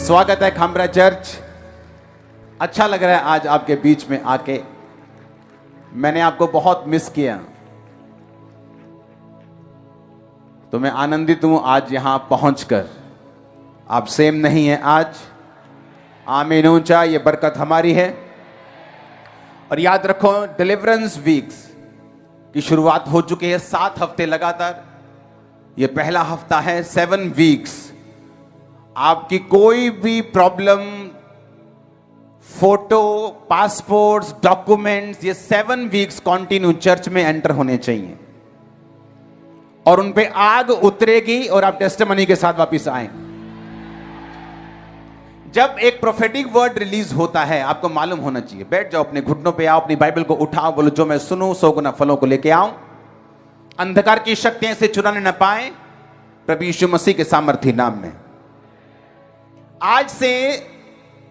स्वागत है खामरा चर्च। अच्छा लग रहा है आज आपके बीच में आके। मैंने आपको बहुत मिस किया, तो मैं आनंदित हूं आज यहां पहुंचकर। आप सेम नहीं है आज। आमीन ऊंचा, ये बरकत हमारी है। और याद रखो, डिलीवरेंस वीक्स की शुरुआत हो चुकी है। 7 हफ्ते लगातार, ये पहला हफ्ता है। 7 वीक्स। आपकी कोई भी प्रॉब्लम, फोटो, पासपोर्ट्स, डॉक्यूमेंट्स, ये 7 वीक्स कंटिन्यू चर्च में एंटर होने चाहिए और उन पे आग उतरेगी और आप टेस्टिमनी के साथ वापस आएंगे। जब एक प्रोफेटिक वर्ड रिलीज होता है, आपको मालूम होना चाहिए। बैठ जाओ, अपने घुटनों पे आओ, अपनी बाइबल को उठाओ, बोलो जो मैं सुनूं 100 गुना फलों को लेके आऊं। अंधकार की शक्तियां इसे चुराने न पाए, प्रभु यीशु मसीह के सामर्थी नाम में। आज से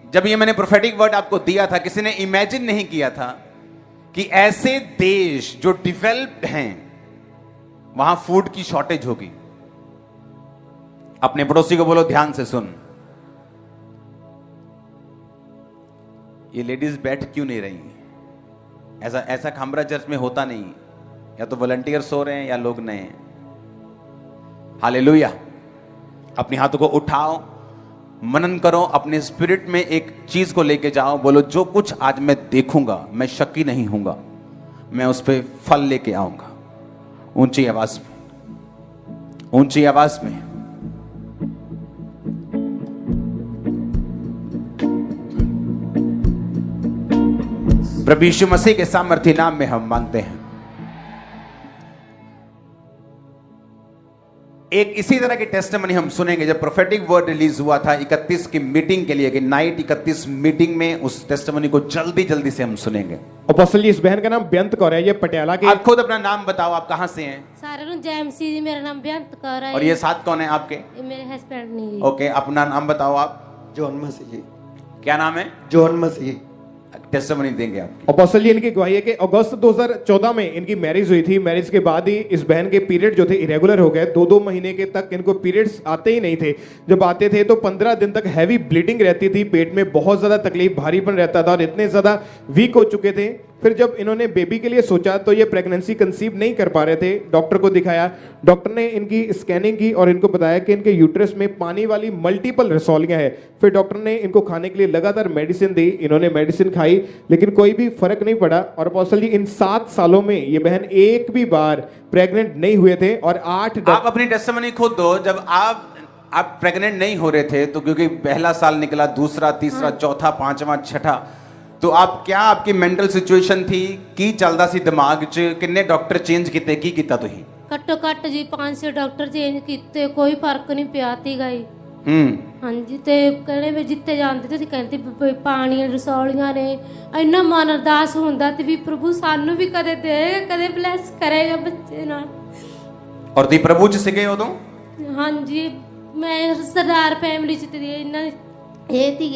जब ये मैंने प्रोफेटिक वर्ड आपको दिया था, किसी ने इमेजिन नहीं किया था कि ऐसे देश जो डेवलप्ड हैं वहां फूड की शॉर्टेज होगी। अपने पड़ोसी को बोलो ध्यान से सुन। ये लेडीज बैठ क्यों नहीं रही? ऐसा खामरा चर्च में होता नहीं। या तो वॉलंटियर सो रहे हैं या लोग नए हैं। हालेलुया। अपने हाथों को उठाओ, मनन करो, अपने स्पिरिट में एक चीज को लेके जाओ। बोलो जो कुछ आज मैं देखूंगा, मैं शक्की नहीं हूंगा, मैं उस पर फल लेके आऊंगा। ऊंची आवाज में, ऊंची आवाज में। प्रभु यीशु मसीह के सामर्थी नाम में हम मांगते हैं। एक इसी तरह की टेस्टिमनी हम सुनेंगे जब प्रोफेटिक वर्ड रिलीज हुआ था 31 की मीटिंग के लिए, कि नाइट 31 मीटिंग में उस टेस्टिमनी को जल्दी से हम सुनेंगे। अपोस्टल जी, इस बहन का नाम बेअंत कौर है, ये पटियाला के। आप खुद अपना नाम बताओ, आप कहां से हैं? सारे जेएमसी जी, मेरा नाम बेअंत कौर है। और ये साथ कौन है आपके? ये मेरे हस्बैंड नहीं। ओके, अपना नाम बताओ आप। जॉन मसीह। क्या नाम है? जॉन मसीह। टेस्टिमनी देंगे आप। अपोस्टल जी, इनकी गवाही है कि अगस्त 2014 में इनकी मैरिज हुई थी। मैरिज के बाद ही इस बहन के पीरियड जो थे इरेगुलर हो गए। 2-2 महीने के तक इनको पीरियड्स आते ही नहीं थे। जब आते थे तो 15 दिन तक हैवी ब्लीडिंग रहती थी, पेट में बहुत ज्यादा तकलीफ, भारीपन रहता था और इतने ज्यादा वीक हो चुके थे। फिर जब इन्होंने बेबी के लिए सोचा तो ये प्रेगनेंसी कंसीव नहीं कर पा रहे थे। डॉक्टर को दिखाया, डॉक्टर ने इनकी स्कैनिंग की और इनको बताया कि इनके यूट्रस में पानी वाली मल्टीपल रसौलियां हैं। फिर डॉक्टर ने इनको खाने के लिए लगातार मेडिसिन दी। इन्होंने मेडिसिन खाई लेकिन कोई भी फर्क नहीं पड़ा। और अपोस्टल जी, इन 7 सालों में ये बहन एक भी बार प्रेग्नेंट नहीं हुए थे। और 8 आप अपनी टेस्टिमनी खुद दो। जब आप प्रेग्नेंट नहीं हो रहे थे तो, क्योंकि पहला साल निकला, दूसरा, तीसरा, चौथा, 5वां, 6ठा, तो आप क्या, आपकी मेंटल सिचुएशन थी की चलदा सी दिमाग च? किन्ने डॉक्टर चेंज किते, की किता तुही? घट्टो घट्ट जी 5-6 डॉक्टर चेंज किते, कोई फर्क नहीं पिया ती गई। हाँ जी, ते कहने भी जिते जानते थे कहते पानी रसौलियां ने। इन्ना मन अरदास हुंदा ते भी प्रभु सानू भी कदे देगा, कदे ब्लेस करेगा बच्चे नाल। और दी प्रभु च सिगे उदों? हाँ जी, मैं सरदार फैमिली च थी। इन्ना ये थी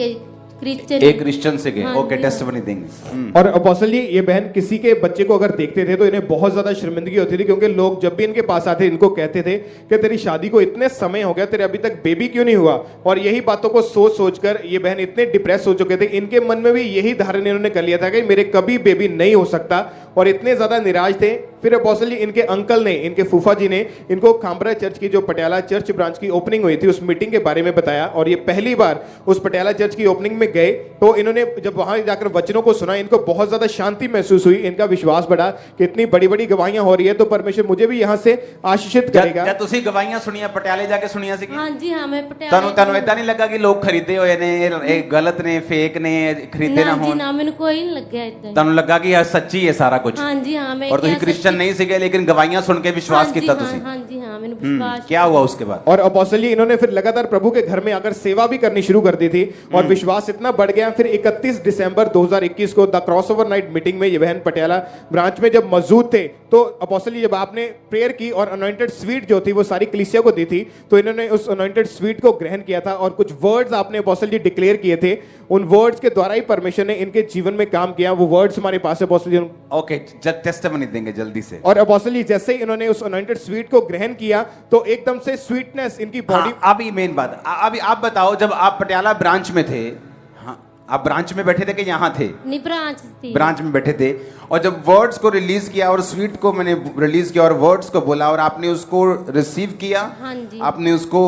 क्रिश्चियन, एक क्रिश्चियन से गए। ओके, टेस्टिमनी देंगे। और अपोस्टल जी, ये बहन किसी के बच्चे को अगर देखते थे तो इन्हें बहुत ज्यादा शर्मिंदगी होती थी, क्योंकि लोग जब भी इनके पास आते इनको कहते थे कि तेरी शादी को इतने समय हो गया, तेरे अभी तक बेबी क्यों नहीं हुआ। और यही बातों को सोच कर ये बहन इतने डिप्रेस हो चुके थे। इनके मन में भी यही धारणा इन्होंने कर लिया था कि मेरे कभी बेबी नहीं हो सकता, और इतने ज्यादा निराश थे। फिर अपोस्टल जी, इनके अंकल ने, इनके फूफा जी ने इनको खामरा चर्च की, जो पटियाला चर्च ब्रांच की ओपनिंग हुई थी, उस मीटिंग के बारे में बताया। और ये पहली बार उस पटियाला चर्च की ओपनिंग में गए तो इन्होंने जब वहां जाकर वचनों को सुना, इनको बहुत ज्यादा शांति महसूस हुई। इनका विश्वास बढ़ा कि इतनी बड़ी बड़ी गवाहियां हो रही है तो परमेश्वर मुझे भी यहां से आशीषित करेगा। जब तुसी गवाहियां सुनिया पटियाले जाके सुनिया सी? हाँ जी, हाँ, मैं पटियाला। तनु इतना नहीं लगा कि लोग खरीदे हुए ने, ये गलत ने, फेक ने, खरीदे ना हो? ना, मैंने कोई नहीं लगा इतना। तनु लगा कि यार सच्ची है सारा कुछ? हाँ जी, हाँ, मैं। और तुसी क्रिश्चियन नहीं सीखे लेकिन गवाहियां सुन के विश्वास किया तुसी? हाँ जी, हाँ, मैंने विश्वास। क्या हुआ उसके बाद? और अपोस्टल जी, इन्होंने फिर लगातार प्रभु के घर में आकर सेवा भी करनी शुरू कर दी थी और विश्वास इतना बढ़ गया। फिर 31 दिसंबर 2021 को द क्रॉसओवर नाइट मीटिंग में ये बहन पटियाला ब्रांच में जब मौजूद थे तो अपोस्टल जी जब आपने प्रेयर की और अनॉइंटेड स्वीट जो थी वो सारी कलीसिया को दी थी, तो इन्होंने उस अनॉइंटेड स्वीट को ग्रहण किया था और कुछ वर्ड्स आपने अपोस्टल जी डिक्लेयर किए थे। उन वर्ड्स के द्वारा ही परमेश्वर ने इनके जीवन में काम किया। वो वर्ड्स हमारे पास है अपोस्टल जी। ओके, टेस्टिमनी देंगे जल्दी से। और अपोस्टल जी जैसे ही इन्होंने उस अनॉइंटेड स्वीट को ग्रहण किया तो एकदम से स्वीटनेस इनकी बॉडी। हाँ, अभी मेन बात, अभी आप बताओ, जब आप पटियाला ब्रांच में थे, हाँ, आप ब्रांच में बैठे थे कि यहाँ थे? नहीं, ब्रांच थी। ब्रांच में बैठे थे, और जब वर्ड्स को रिलीज किया और स्वीट को मैंने रिलीज किया और वर्ड्स को बोला और आपने उसको रिसीव किया, हाँ जी, आपने उसको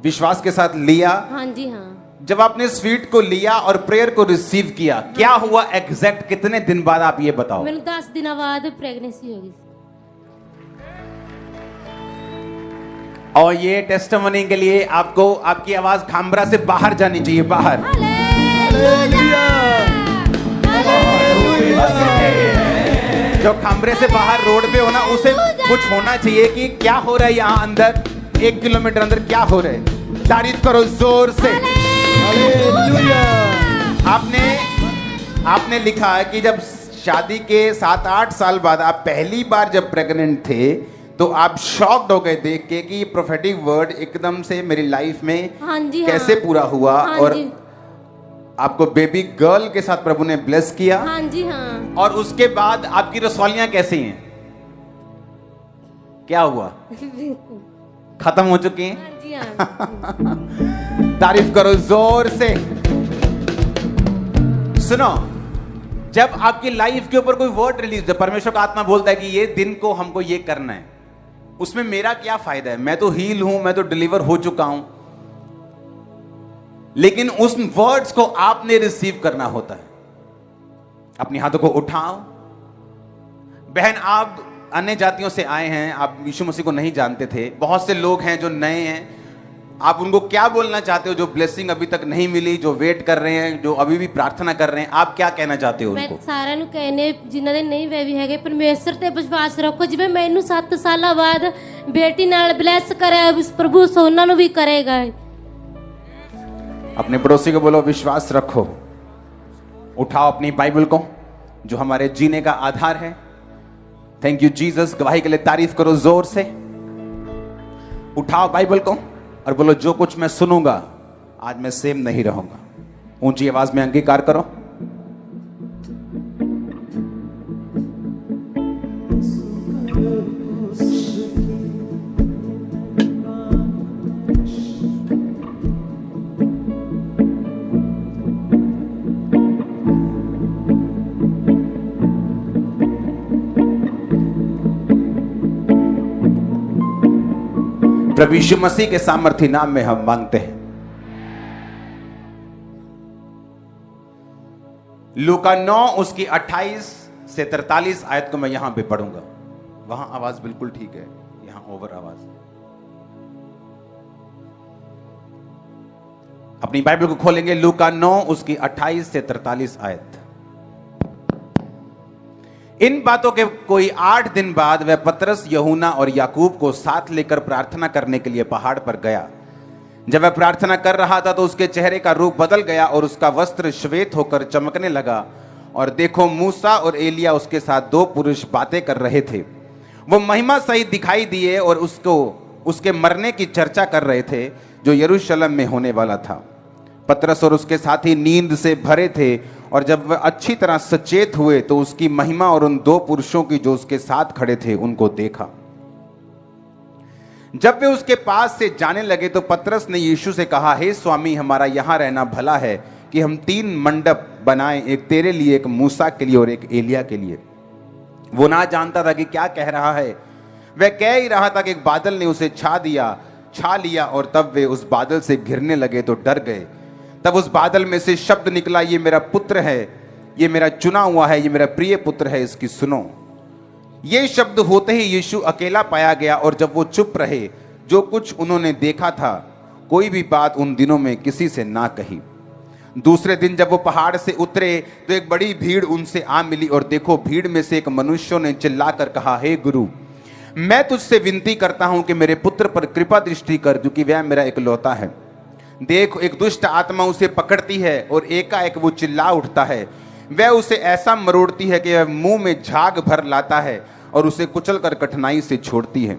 विश्वास के साथ लिया। हाँ जी, हाँ। जब आपने स्वीट को लिया और प्रेयर को रिसीव किया, क्या हुआ एग्जैक्ट कितने दिन बाद आप ये बताओ? मैंने 10 दिन बाद प्रेगनेंसी हो गई। और ये टेस्टिमनी के लिए आपको आपकी आवाज खामरा से बाहर जानी चाहिए, बाहर। जो खामरे से बाहर रोड पे होना, उसे कुछ होना चाहिए कि क्या हो रहा है यहाँ अंदर, 1 किलोमीटर अंदर क्या हो रहा है। तारीफ करो जोर से। आपने लिखा है कि जब शादी के 7-8 साल बाद आप पहली बार जब प्रेग्नेंट थे तो आप शॉक्ड हो गए देख के कि प्रोफेटिक वर्ड एकदम से मेरी लाइफ में हाँ जी, कैसे हाँ। पूरा हुआ। हाँ और जी। आपको बेबी गर्ल के साथ प्रभु ने ब्लेस किया। हाँ जी, हाँ। और उसके बाद आपकी रसौलियां कैसी हैं? क्या हुआ? खत्म हो चुकी हैं? हाँ जी, हाँ। तारीफ करो जोर से। सुनो, जब आपकी लाइफ के ऊपर कोई वर्ड रिलीज, परमेश्वर का आत्मा बोलता है कि ये दिन को हमको ये करना है, उसमें मेरा क्या फायदा है? मैं तो हील हूं, मैं तो डिलीवर हो चुका हूं। लेकिन उस वर्ड्स को आपने रिसीव करना होता है। अपने हाथों को उठाओ। बहन, आप अन्य जातियों से आए हैं, आप यीशु मसीह को नहीं जानते थे। बहुत से लोग हैं जो नए हैं, आप उनको क्या बोलना चाहते हो? जो ब्लेसिंग अभी तक नहीं मिली, जो वेट कर रहे हैं, जो अभी भी प्रार्थना कर रहे हैं, आप क्या कहना चाहते हो मैं उनको? साਰਿਆਂ ਨੂੰ कहने जिन्हां ਦੇ नहीं वे भी हैगे, परमेश्वर ते विश्वास रखो। जिवें मैनू 7 साल बाद बेटी नाल ब्लेस करे, प्रभु सोना नु भी करेगा। अपने पड़ोसी को बोलो, विश्वास रखो। उठाओ अपनी बाइबल को, जो हमारे जीने का आधार है। Thank you Jesus. गवाही के लिए तारीफ करो जोर से। उठाओ बाइबल को और बोलो, जो कुछ मैं सुनूंगा आज मैं सेम नहीं रहूंगा। ऊंची आवाज में अंगीकार करो। प्रभु यीशु मसीह के सामर्थी नाम में हम मांगते हैं। लूका 9 उसकी 28 से 43 आयत को मैं यहां पे पढ़ूंगा। वहां आवाज बिल्कुल ठीक है, यहां ओवर आवाज। अपनी बाइबल को खोलेंगे, लूका 9 उसकी 28 से 43 आयत। इन बातों के कोई 8 दिन बाद वह पतरस, यूहन्ना और याकूब को साथ लेकर प्रार्थना करने के लिए पहाड़ पर गया। जब वह प्रार्थना कर रहा था तो उसके चेहरे का रूप बदल गया और उसका वस्त्र श्वेत होकर चमकने लगा। और देखो, मूसा और एलिया उसके साथ 2 पुरुष बातें कर रहे थे। वो महिमा सहित दिखाई दिए और उसके मरने की चर्चा कर रहे थे, जो यरूशलेम में होने वाला था। पतरस और उसके साथी नींद से भरे थे, और जब वह अच्छी तरह सचेत हुए तो उसकी महिमा और उन 2 पुरुषों की जो उसके साथ खड़े थे उनको देखा। जब वे उसके पास से जाने लगे तो पतरस ने यीशु से कहा, हे स्वामी, हमारा यहां रहना भला है कि हम 3 मंडप बनाएं, एक तेरे लिए, एक मूसा के लिए और एक एलिया के लिए। वो ना जानता था कि क्या कह रहा है। वह कह ही रहा था कि एक बादल ने उसे छा लिया, और तब वे उस बादल से घिरने लगे तो डर गए। तब उस बादल में से शब्द निकला, ये मेरा पुत्र है, ये मेरा चुना हुआ है, ये मेरा प्रिय पुत्र है, इसकी सुनो। ये शब्द होते ही यीशु अकेला पाया गया, और जब वो चुप रहे, जो कुछ उन्होंने देखा था, कोई भी बात उन दिनों में किसी से ना कही। दूसरे दिन जब वो पहाड़ से उतरे तो एक बड़ी भीड़ उनसे आ मिली, और देखो, भीड़ में से एक मनुष्य ने चिल्लाकर कहा, हे गुरु, मैं तुझसे विनती करता हूं कि मेरे पुत्र पर कृपा दृष्टि कर, क्योंकि वह मेरा इकलौता है। देख, एक दुष्ट आत्मा उसे पकड़ती है और एकाएक वो चिल्ला उठता है। वह उसे ऐसा मरोड़ती है कि वह मुंह में झाग भर लाता है और उसे कुचलकर कठिनाई से छोड़ती है।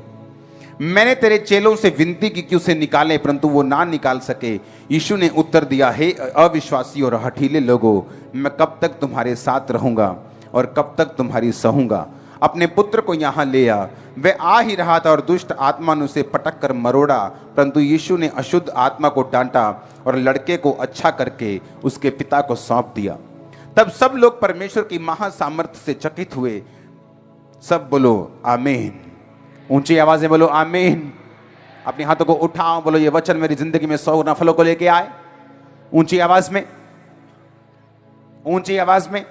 मैंने तेरे चेलों से विनती की कि उसे निकालें, परंतु वो ना निकाल सके। यीशु ने उत्तर दिया, हे अविश्वासी और हठीले लोगों, मैं कब तक तुम्हारे साथ रहूंगा और कब तक तुम्हारी सहूंगा। अपने पुत्र को यहाँ ले आ। वह आ ही रहा था और दुष्ट आत्मा ने उसे पटक कर मरोड़ा, परंतु यीशु ने अशुद्ध आत्मा को डांटा और लड़के को अच्छा करके उसके पिता को सौंप दिया। तब सब लोग परमेश्वर की महासामर्थ्य से चकित हुए। सब बोलो आमीन। ऊंची आवाज में बोलो आमीन। अपने हाथों को उठाओ, बोलो ये वचन मेरी जिंदगी में 100 गुना फलों को लेके आए। ऊंची आवाज में, ऊंची आवाज में।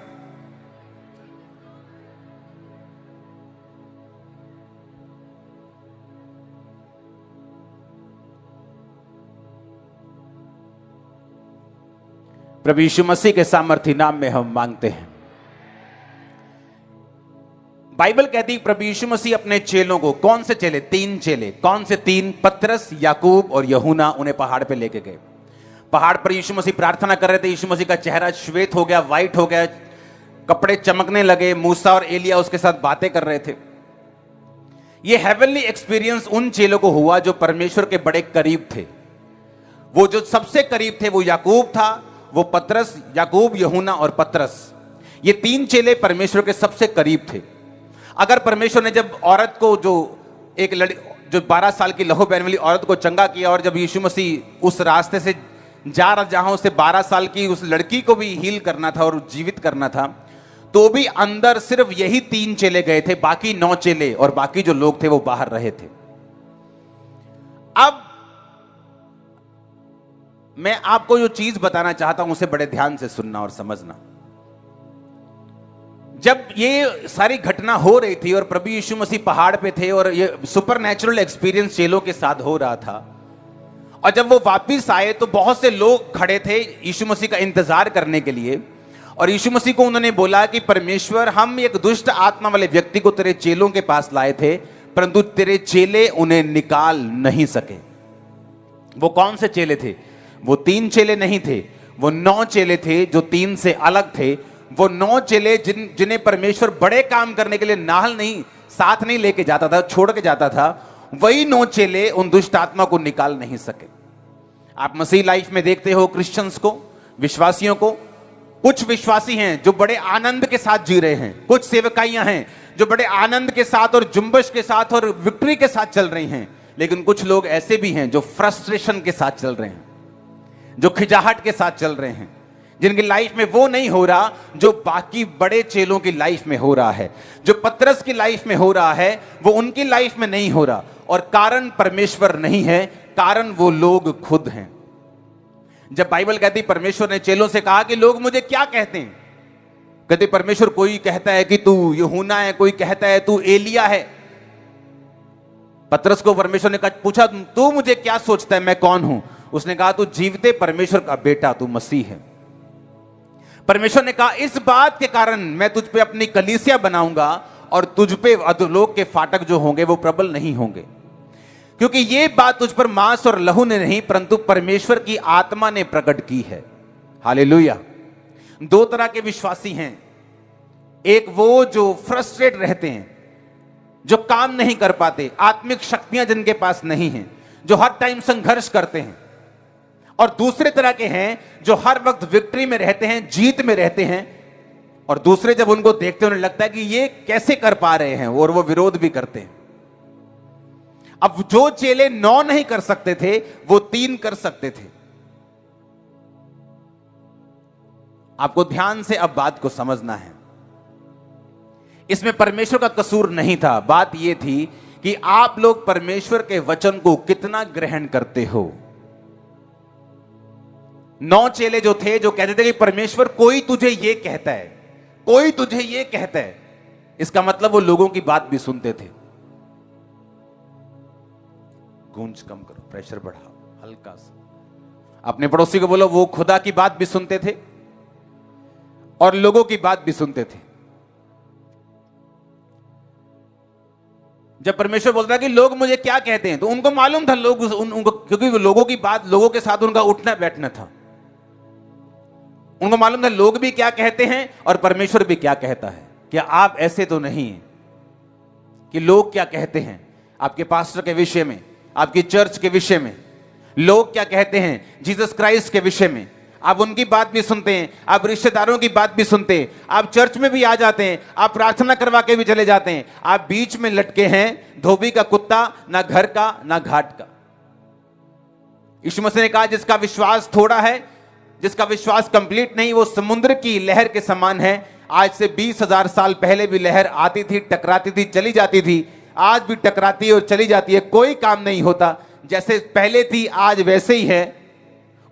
प्रभु यीशु मसीह के सामर्थी नाम में हम मांगते हैं। बाइबल कहती है प्रभु यीशु मसीह अपने चेलों को, कौन से चेले? 3 चेले। कौन से 3? पतरस, याकूब और यूहन्ना, उन्हें पहाड़ पे लेके गए। पहाड़ पर यीशु मसीह प्रार्थना कर रहे थे। यीशु मसीह का चेहरा श्वेत हो गया, व्हाइट हो गया, कपड़े चमकने लगे। मूसा और एलिया उसके साथ बातें कर रहे थे। ये हेवनली एक्सपीरियंस उन चेलों को हुआ जो परमेश्वर के बड़े करीब थे। वो जो सबसे करीब थे वो याकूब था, वो पतरस, याकूब, यूहन्ना और पतरस। ये 3 चेले परमेश्वर के सबसे करीब थे। अगर परमेश्वर ने जब औरत को, जो 12 साल की लहू बहने वाली औरत को चंगा किया, और जब यीशु मसीह उस रास्ते से जा रहा जहां उसे 12 साल की उस लड़की को भी हील करना था और जीवित करना था, तो भी अंदर सिर्फ यही 3 चेले गए थे। बाकी 9 चेले और बाकी जो लोग थे वो बाहर रहे थे। अब मैं आपको जो चीज बताना चाहता हूं उसे बड़े ध्यान से सुनना और समझना। जब ये सारी घटना हो रही थी और प्रभु यीशु मसीह पहाड़ पे थे और ये सुपरनैचुरल एक्सपीरियंस चेलों के साथ हो रहा था, और जब वो वापस आए तो बहुत से लोग खड़े थे यीशु मसीह का इंतजार करने के लिए। और यीशु मसीह को उन्होंने बोला कि परमेश्वर, हम एक दुष्ट आत्मा वाले व्यक्ति को तेरे चेलों के पास लाए थे, परंतु तेरे चेले उन्हें निकाल नहीं सके। वो कौन से चेले थे? वो 3 चेले नहीं थे, वो 9 चेले थे जो 3 से अलग थे। वो 9 चेले जिन्हें परमेश्वर बड़े काम करने के लिए साथ नहीं लेके जाता था, छोड़ के जाता था, वही 9 चेले उन दुष्ट आत्मा को निकाल नहीं सके। आप मसीह लाइफ में देखते हो क्रिश्चियंस को, विश्वासियों को, कुछ विश्वासी हैं जो बड़े आनंद के साथ जी रहे हैं, कुछ सेवकाइयां हैं जो बड़े आनंद के साथ और जुम्बश के साथ और विक्ट्री के साथ चल रही हैं, लेकिन कुछ लोग ऐसे भी हैं जो फ्रस्ट्रेशन के साथ चल रहे हैं, जो खिजाहट के साथ चल रहे हैं, जिनकी लाइफ में वो नहीं हो रहा जो बाकी बड़े चेलों की लाइफ में हो रहा है, जो पतरस की लाइफ में हो रहा है वो उनकी लाइफ में नहीं हो रहा। और कारण परमेश्वर नहीं है, कारण वो लोग खुद हैं। जब बाइबल कहती परमेश्वर ने चेलों से कहा कि लोग मुझे क्या कहते हैं, कहते परमेश्वर, कोई कहता है कि तू यूहन्ना है, कोई कहता है तू एलिया है। पतरस को परमेश्वर ने पूछा, तू मुझे क्या सोचता है, मैं कौन हूं? उसने कहा, तू जीवते परमेश्वर का बेटा, तू मसीह है। परमेश्वर ने कहा, इस बात के कारण मैं तुझ पे अपनी कलीसिया बनाऊंगा और तुझ पे अधोलोक के फाटक जो होंगे वो प्रबल नहीं होंगे, क्योंकि ये बात तुझ पर मांस और लहू ने नहीं परंतु परमेश्वर की आत्मा ने प्रकट की है। हालेलुया। 2 तरह के विश्वासी हैं, एक वो जो फ्रस्ट्रेट रहते हैं, जो काम नहीं कर पाते, आत्मिक शक्तियां जिनके पास नहीं हैं, जो हर टाइम संघर्ष करते हैं, और दूसरे तरह के हैं जो हर वक्त विक्ट्री में रहते हैं, जीत में रहते हैं, और दूसरे जब उनको देखते हैं उन्हें लगता है कि ये कैसे कर पा रहे हैं, और वो विरोध भी करते हैं। अब जो चेले 9 नहीं कर सकते थे वो 3 कर सकते थे। आपको ध्यान से अब बात को समझना है। इसमें परमेश्वर का कसूर नहीं था, बात यह थी कि आप लोग परमेश्वर के वचन को कितना ग्रहण करते हो। 9 चेले जो थे जो कहते थे कि परमेश्वर कोई तुझे ये कहता है, कोई तुझे ये कहता है, इसका मतलब वो लोगों की बात भी सुनते थे। गूंज कम करो, प्रेशर बढ़ाओ हल्का सा। अपने पड़ोसी को बोलो, वो खुदा की बात भी सुनते थे और लोगों की बात भी सुनते थे। जब परमेश्वर बोलता है कि लोग मुझे क्या कहते हैं, तो उनको मालूम था लोग उनको, क्योंकि वो लोगों की बात, लोगों के साथ उनका उठना बैठना था। उनको मालूम था लोग भी क्या कहते हैं और परमेश्वर भी क्या कहता है। क्या आप ऐसे तो नहीं हैं कि लोग क्या कहते हैं आपके पास्टर के विषय में, आपकी चर्च के विषय में, लोग क्या कहते हैं जीसस क्राइस्ट के विषय में, आप उनकी बात भी सुनते हैं, आप रिश्तेदारों की बात भी सुनते हैं, आप चर्च में भी आ जाते हैं, आप प्रार्थना करवा के भी चले जाते हैं, आप बीच में लटके हैं धोबी का कुत्ता, ना घर का ना घाट का। यीशु मसीह ने कहा जिसका विश्वास थोड़ा है, जिसका विश्वास कंप्लीट नहीं, वो समुद्र की लहर के समान है। आज से 20,000 साल पहले भी लहर आती थी, टकराती थी, चली जाती थी, आज भी टकराती है और चली जाती है, कोई काम नहीं होता। जैसे पहले थी आज वैसे ही है।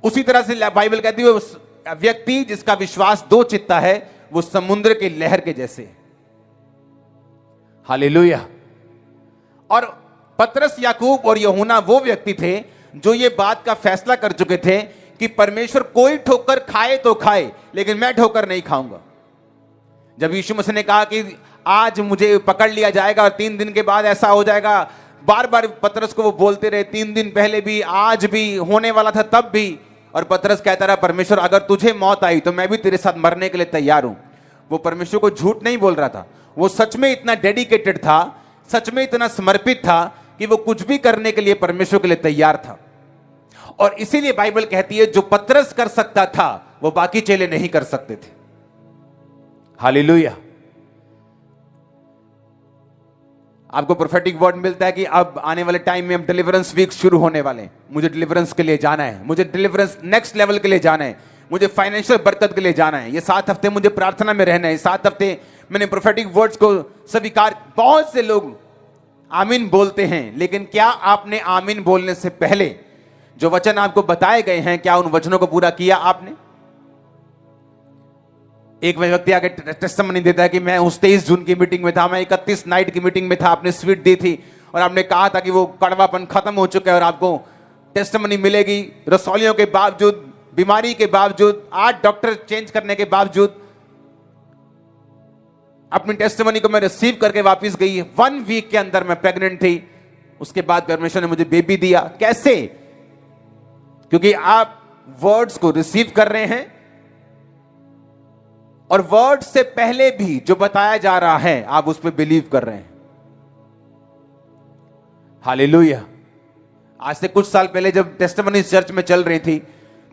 उसी तरह से बाइबल कहती है उस व्यक्ति जिसका विश्वास दो चित्ता है वो समुद्र की लहर के जैसे है। हालेलुया। और पतरस, याकूब और यूहन्ना वो व्यक्ति थे जो ये बात का फैसला कर चुके थे कि परमेश्वर कोई ठोकर खाए तो खाए, लेकिन मैं ठोकर नहीं खाऊंगा। जब यीशु मसीह ने कहा कि आज मुझे पकड़ लिया जाएगा और 3 दिन के बाद ऐसा हो जाएगा, बार बार पतरस को वो बोलते रहे, 3 दिन पहले भी, आज भी, होने वाला था तब भी। और पतरस कहता रहा परमेश्वर अगर तुझे मौत आई तो मैं भी तेरे साथ मरने के लिए तैयार हूं। वो परमेश्वर को झूठ नहीं बोल रहा था, वो सच में इतना डेडिकेटेड था, सच में इतना समर्पित था कि वो कुछ भी करने के लिए परमेश्वर के लिए तैयार था। और इसीलिए बाइबल कहती है जो पतरस कर सकता था वो बाकी चेले नहीं कर सकते थे। हालेलुया। आपको प्रोफेटिक वर्ड मिलता है कि अब आने वाले टाइम में अब डिलीवरेंस वीक शुरू होने वाले हैं। मुझे डिलीवरेंस के लिए जाना है, मुझे डिलीवरेंस नेक्स्ट लेवल के लिए जाना है, मुझे फाइनेंशियल बरकत के लिए जाना है। ये 7 हफ्ते मुझे प्रार्थना में रहना है। 7 हफ्ते मैंने प्रोफेटिक वर्ड्स को स्वीकार। बहुत से लोग आमीन बोलते हैं, लेकिन क्या आपने आमीन बोलने से पहले जो वचन आपको बताए गए हैं, क्या उन वचनों को पूरा किया आपने? एक व्यक्ति आगे टेस्टिमनी देता है कि मैं उस 23 जून की मीटिंग में था, मैं 31 नाइट की मीटिंग में था, आपने स्वीट दी थी और आपने कहा था कि वो कड़वापन खत्म हो चुका है और आपको टेस्टिमनी मिलेगी। रसौलियों के बावजूद, बीमारी के बावजूद, 8 डॉक्टर चेंज करने के बावजूद अपनी टेस्टिमनी को मैं रिसीव करके वापस गई। 1 वीक के अंदर मैं प्रेग्नेंट थी। उसके बाद परमेश्वर ने मुझे बेबी दिया। कैसे? क्योंकि आप वर्ड्स को रिसीव कर रहे हैं और वर्ड से पहले भी जो बताया जा रहा है आप उस पर बिलीव कर रहे हैं। हालेलुया। आज से कुछ साल पहले जब टेस्टिमनी चर्च में चल रही थी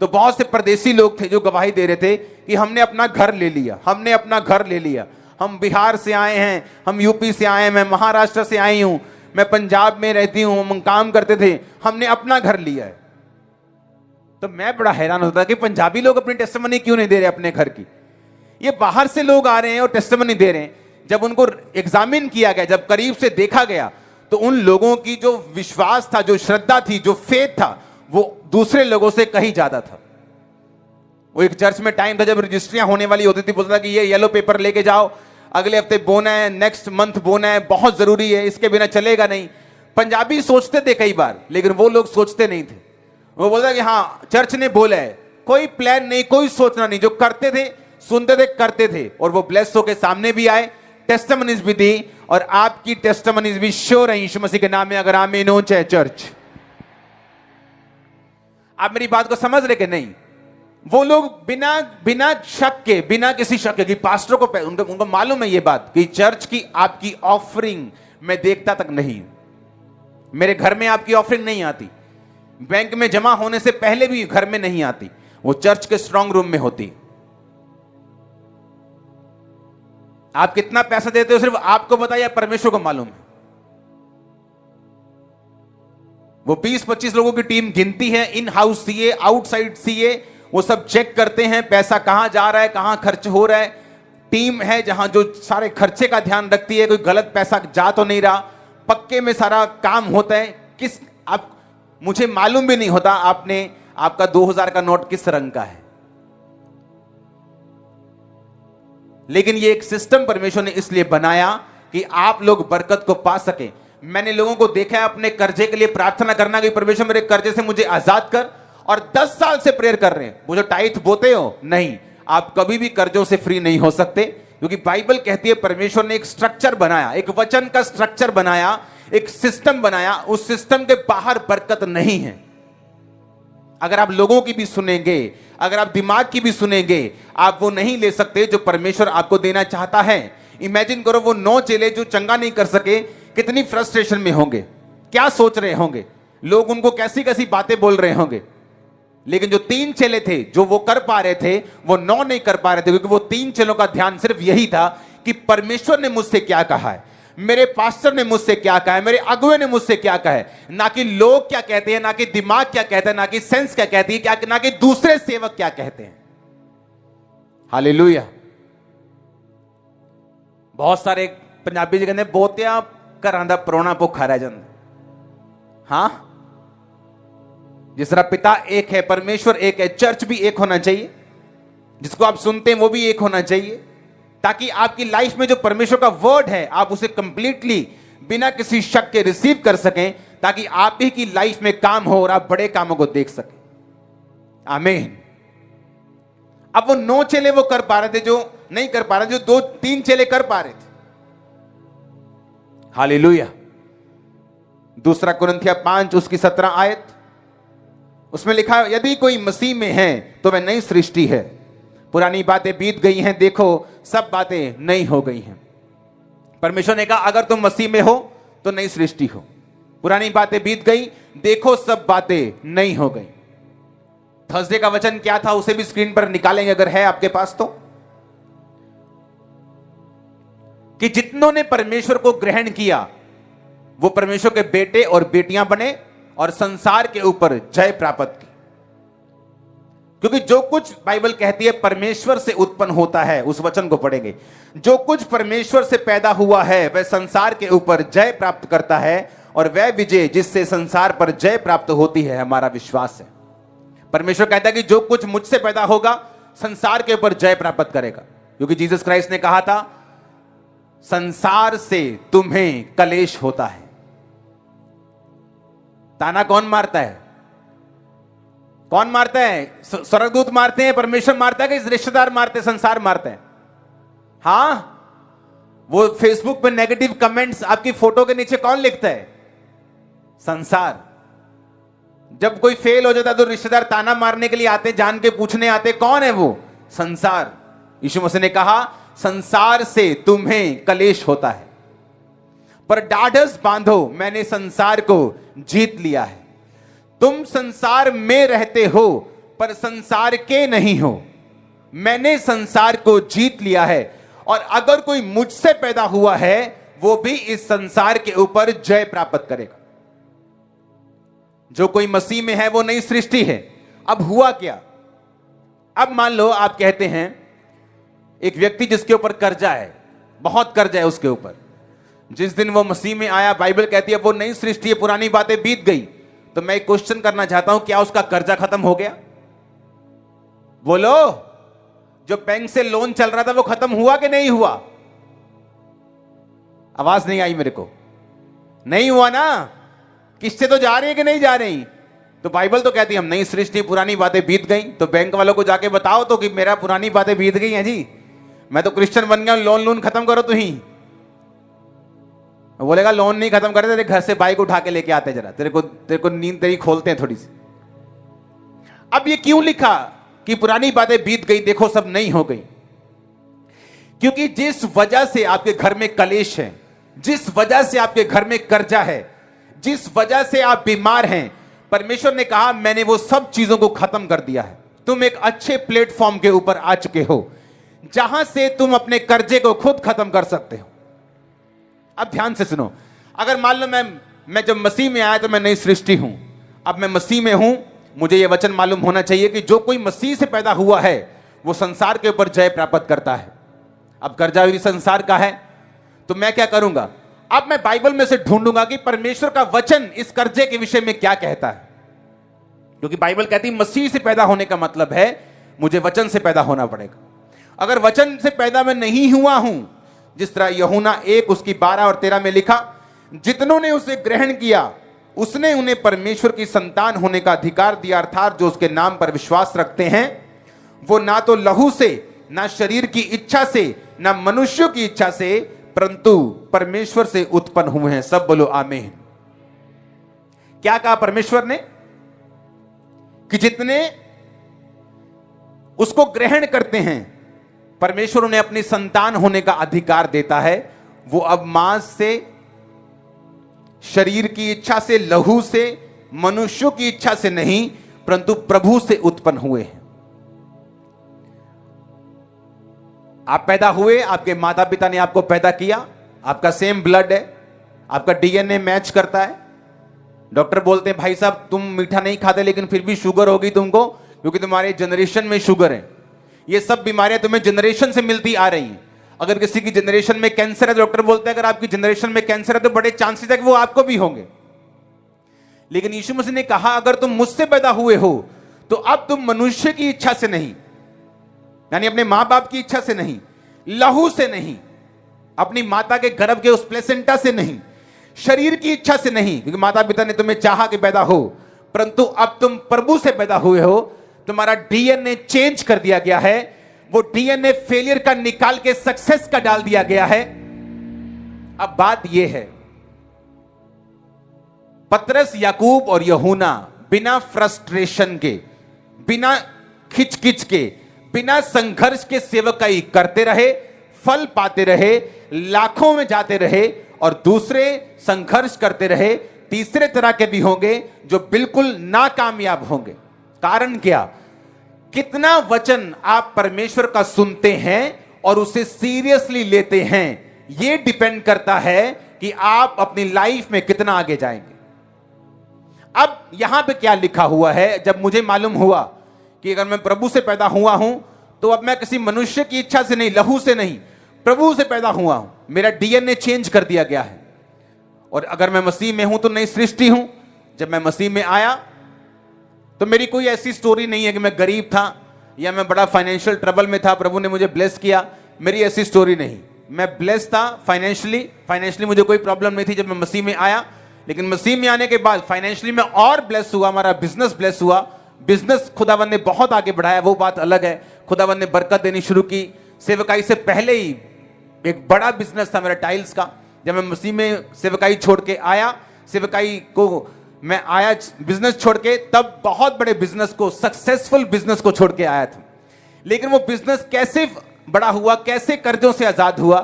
तो बहुत से परदेसी लोग थे जो गवाही दे रहे थे कि हमने अपना घर ले लिया, हमने अपना घर ले लिया। हम बिहार से आए हैं, हम यूपी से आए हैं, मैं महाराष्ट्र से आई हूं, मैं पंजाब में रहती हूं, हम काम करते थे, हमने अपना घर लिया है। तो मैं बड़ा हैरान होता कि पंजाबी लोग अपनी टेस्टिमनी क्यों नहीं दे रहे अपने घर की। ये बाहर से लोग आ रहे हैं और टेस्टिमनी दे रहे हैं। जब उनको एग्जामिन किया गया, जब करीब से देखा गया, तो उन लोगों की जो विश्वास था, जो श्रद्धा थी, जो फेथ था, वो दूसरे लोगों से कहीं ज्यादा था। वो एक चर्च में टाइम था जब रजिस्ट्रियां होने वाली होती थी, बोलता कि ये येलो पेपर लेके जाओ, अगले हफ्ते बोना है, नेक्स्ट मंथ बोना है, बहुत जरूरी है, इसके बिना चलेगा नहीं। पंजाबी सोचते थे कई बार, लेकिन वो लोग सोचते नहीं थे। वो बोलता कि हाँ चर्च ने बोला है, कोई प्लान नहीं, कोई सोचना नहीं, जो करते थे, सुनते थे, करते थे। और वो ब्लेस होके सामने भी आए, टेस्टिमनीज भी दी, और आपकी टेस्टिमनीज भी श्योर है यीशु मसीह के नाम में। अगर आमीन हो चाहे चर्च। आप मेरी बात को समझ रहे कि नहीं? वो लोग बिना शक के, बिना किसी शक के कि पास्टर को उनको मालूम है ये बात कि चर्च की आपकी ऑफरिंग मैं देखता तक नहीं, मेरे घर में आपकी ऑफरिंग नहीं आती, बैंक में जमा होने से पहले भी घर में नहीं आती, वो चर्च के स्ट्रांग रूम में होती। आप कितना पैसा देते हो सिर्फ आपको पता है, परमेश्वर को मालूम है। वो 20-25 लोगों की टीम गिनती है, in house CA, outside CA, वो सब चेक करते हैं पैसा कहां जा रहा है, कहां खर्च हो रहा है। टीम है जहां जो सारे खर्चे का ध्यान रखती है, कोई गलत पैसा जा तो नहीं रहा, पक्के में सारा काम होता है। किस आप मुझे मालूम भी नहीं होता आपका 2000 का नोट किस रंग का है, लेकिन ये एक सिस्टम परमेश्वर ने इसलिए बनाया कि आप लोग बरकत को पा सके। मैंने लोगों को देखा है अपने कर्जे के लिए प्रार्थना करना कि परमेश्वर मेरे कर्जे से मुझे आजाद कर, और 10 साल से प्रेयर कर रहे हैं। वो जो टाइथ बोते हो, नहीं, आप कभी भी कर्जों से फ्री नहीं हो सकते, क्योंकि बाइबल कहती है परमेश्वर ने एक स्ट्रक्चर बनाया, एक वचन का स्ट्रक्चर बनाया, एक सिस्टम बनाया, उस सिस्टम के बाहर बरकत नहीं है। अगर आप लोगों की भी सुनेंगे, अगर आप दिमाग की भी सुनेंगे, आप वो नहीं ले सकते जो परमेश्वर आपको देना चाहता है। इमेजिन करो वो 9 चेले जो चंगा नहीं कर सके, कितनी फ्रस्ट्रेशन में होंगे, क्या सोच रहे होंगे, लोग उनको कैसी कैसी बातें बोल रहे होंगे। लेकिन जो 3 चेले थे जो वो कर पा रहे थे, वो 9 नहीं कर पा रहे थे, क्योंकि वो 3 चेलों का ध्यान सिर्फ यही था कि परमेश्वर ने मुझसे क्या कहा है, मेरे पास्टर ने मुझसे क्या कहा है, मेरे अगुए ने मुझसे क्या कहा है, ना कि लोग क्या कहते हैं, ना कि दिमाग क्या कहता है, ना कि सेंस क्या कहती है, क्या ना कि दूसरे सेवक क्या कहते हैं। हालेलुया। बहुत सारे पंजाबी जी कहते बहुतिया घरां दा परोना भुखा रह जांदा। हां, जिस तरह पिता एक है, परमेश्वर एक है, चर्च भी एक होना चाहिए, जिसको आप सुनते हैं वो भी एक होना चाहिए, ताकि आपकी लाइफ में जो परमेश्वर का वर्ड है आप उसे कंप्लीटली बिना किसी शक के रिसीव कर सकें, ताकि आप ही की लाइफ में काम हो और आप बड़े कामों को देख सकें। आमीन। अब वो 9 चेले वो कर पा रहे थे जो नहीं कर पा रहे, जो 2-3 चेले कर पा रहे थे। हालेलुया। 2 कुरिन्थिया 5 उसकी 17 आयत, उसमें लिखा है, यदि कोई मसीह में है तो वह नई सृष्टि है, पुरानी बातें बीत गई हैं, देखो सब बातें नई हो गई हैं। परमेश्वर ने कहा अगर तुम मसीह में हो तो नई सृष्टि हो, पुरानी बातें बीत गई, देखो सब बातें नई हो गई। थर्सडे का वचन क्या था उसे भी स्क्रीन पर निकालेंगे अगर है आपके पास तो, कि जितनों ने परमेश्वर को ग्रहण किया वो परमेश्वर के बेटे और बेटियां बने और संसार के ऊपर जय प्राप्त की। क्योंकि जो कुछ बाइबल कहती है परमेश्वर से उत्पन्न होता है, उस वचन को पढ़ेंगे, जो कुछ परमेश्वर से पैदा हुआ है वह संसार के ऊपर जय प्राप्त करता है, और वह विजय जिससे संसार पर जय प्राप्त होती है हमारा विश्वास है। परमेश्वर कहता है कि जो कुछ मुझसे पैदा होगा संसार के ऊपर जय प्राप्त करेगा, क्योंकि जीसस क्राइस्ट ने कहा था संसार से तुम्हें कलेश होता है। ताना कौन मारता है? कौन मारता है? स्वर्गदूत मारते हैं, परमेश्वर मारता है, कि रिश्तेदार मारते हैं, संसार मारते हैं? हां, वो फेसबुक पे नेगेटिव कमेंट्स आपकी फोटो के नीचे कौन लिखता है? संसार। जब कोई फेल हो जाता है तो रिश्तेदार ताना मारने के लिए आते, जान के पूछने आते, कौन है वो? संसार। यीशु मसीह ने कहा संसार से तुम्हें कलेश होता है, पर ढाढ़स बांधो, मैंने संसार को जीत लिया है। तुम संसार में रहते हो पर संसार के नहीं हो, मैंने संसार को जीत लिया है, और अगर कोई मुझसे पैदा हुआ है वो भी इस संसार के ऊपर जय प्राप्त करेगा। जो कोई मसीह में है वो नई सृष्टि है। अब हुआ क्या? अब मान लो आप कहते हैं एक व्यक्ति जिसके ऊपर कर्जा है, बहुत कर्जा है उसके ऊपर, जिस दिन वो मसीह में आया बाइबल कहती है वो नई सृष्टि है, पुरानी बातें बीत गई। तो मैं एक क्वेश्चन करना चाहता हूं, क्या उसका कर्जा खत्म हो गया? बोलो, जो बैंक से लोन चल रहा था वो खत्म हुआ कि नहीं हुआ? आवाज नहीं आई मेरे को। नहीं हुआ ना? किस्तें तो जा रही है कि नहीं जा रही? तो बाइबल तो कहती है हम नई सृष्टि, पुरानी बातें बीत गई। तो बैंक वालों को जाके बताओ तो कि मेरा पुरानी बातें बीत गई हैं जी, मैं तो क्रिश्चियन बन गया, लोन खत्म करो तू ही। बोलेगा लोन नहीं खत्म करे, तेरे घर से बाइक उठा के लेके आते, जरा तेरे को नींद तेरी खोलते हैं थोड़ी सी। अब ये क्यों लिखा कि पुरानी बातें बीत गई, देखो सब नई हो गई? क्योंकि जिस वजह से आपके घर में कलेश है, जिस वजह से आपके घर में कर्जा है, जिस वजह से आप बीमार हैं, परमेश्वर ने कहा मैंने वो सब चीजों को खत्म कर दिया है। तुम एक अच्छे प्लेटफॉर्म के ऊपर आ चुके हो जहां से तुम अपने कर्जे को खुद खत्म कर सकते हो। अब ध्यान से सुनो, अगर मान लो मैं जब मसीह में आया तो मैं नई सृष्टि हूं, अब मैं मसीह में हूं, मुझे यह वचन मालूम होना चाहिए कि जो कोई मसीह से पैदा हुआ है वो संसार के ऊपर जय प्राप्त करता है। अब कर्जा भी संसार का है, तो मैं क्या करूंगा? अब मैं बाइबल में से ढूंढूंगा कि परमेश्वर का वचन इस कर्जे के विषय में क्या कहता है, क्योंकि बाइबल कहती है मसीह से पैदा होने का मतलब है मुझे वचन से पैदा होना पड़ेगा। अगर वचन से पैदा मैं नहीं हुआ हूं, जिस तरह यूहन्ना 1 उसकी 12 और 13 में लिखा, जितनों ने उसे ग्रहण किया उसने उन्हें परमेश्वर की संतान होने का अधिकार दिया, अर्थात जो उसके नाम पर विश्वास रखते हैं वो ना तो लहू से, ना शरीर की इच्छा से, ना मनुष्यों की इच्छा से, परंतु परमेश्वर से उत्पन्न हुए हैं। सब बोलो आमीन। क्या कहा परमेश्वर ने? कि जितने उसको ग्रहण करते हैं, परमेश्वर उन्हें अपनी संतान होने का अधिकार देता है। वो अब मांस से, शरीर की इच्छा से, लहू से, मनुष्यों की इच्छा से नहीं, परंतु प्रभु से उत्पन्न हुए हैं। आप पैदा हुए, आपके माता पिता ने आपको पैदा किया, आपका सेम ब्लड है, आपका डीएनए मैच करता है। डॉक्टर बोलते हैं भाई साहब तुम मीठा नहीं खाते लेकिन फिर भी शुगर होगी तुमको, क्योंकि तुम्हारे जनरेशन में शुगर है। ये सब बीमारियां तुम्हें जनरेशन से मिलती आ रही हैं। अगर किसी की जनरेशन में कैंसर है, डॉक्टर बोलते हैं अगर आपकी जनरेशन में कैंसर है तो बड़े चांसेस है कि वो आपको भी होंगे। लेकिन यीशु मसीह ने कहा अगर तुम मुझसे पैदा हुए हो तो अब तुम मनुष्य की इच्छा से नहीं, यानी अपने मां बाप की इच्छा से नहीं, लहू से नहीं, अपनी माता के गर्भ के उस प्लेसेंटा से नहीं, शरीर की इच्छा से नहीं, क्योंकि माता पिता ने तुम्हें चाहा कि पैदा हो, परंतु अब तुम प्रभु से पैदा हुए हो। तुम्हारा डीएनए चेंज कर दिया गया है। वो डीएनए फेलियर का निकाल के सक्सेस का डाल दिया गया है। अब बात यह है, पतरस, याकूब और यूहन्ना बिना फ्रस्ट्रेशन के, बिना खिचखिच के, बिना संघर्ष के सेवकाई करते रहे, फल पाते रहे, लाखों में जाते रहे, और दूसरे संघर्ष करते रहे। तीसरे तरह के भी होंगे जो बिल्कुल नाकामयाब होंगे। कारण क्या? कितना वचन आप परमेश्वर का सुनते हैं और उसे सीरियसली लेते हैं, यह डिपेंड करता है कि आप अपनी लाइफ में कितना आगे जाएंगे। अब यहां पे क्या लिखा हुआ है? जब मुझे मालूम हुआ कि अगर मैं प्रभु से पैदा हुआ हूं तो अब मैं किसी मनुष्य की इच्छा से नहीं, लहू से नहीं, प्रभु से पैदा हुआ हूं। मेरा डीएनए चेंज कर दिया गया है। और अगर मैं मसीह में हूं तो नई सृष्टि हूं। जब मैं मसीह में आया तो मेरी कोई ऐसी स्टोरी नहीं है कि मैं गरीब था या मैं बड़ा फाइनेंशियल ट्रबल में था, प्रभु ने मुझे ब्लेस किया। मेरी ऐसी स्टोरी नहीं। मैं ब्लेस था फाइनेंशियली मुझे कोई प्रॉब्लम नहीं थी जब मैं मसीह में आया। लेकिन मसीह में आने के बाद फाइनेंशियली मैं और ब्लेस हुआ। हमारा बिजनेस ब्लेस हुआ। बिजनेस खुदावन ने बहुत आगे बढ़ाया, वो बात अलग है। खुदावन ने बरकत देनी शुरू की। सेवकाई से पहले ही एक बड़ा बिजनेस था मेरा टाइल्स का। जब मैं मसीह में सेवकाई छोड़ के आया, सेवकाई को मैं आया बिजनेस छोड़ के, तब बहुत बड़े बिजनेस को, सक्सेसफुल बिजनेस को छोड़ के आया था। लेकिन वो बिजनेस कैसे बड़ा हुआ, कैसे कर्जों से आजाद हुआ?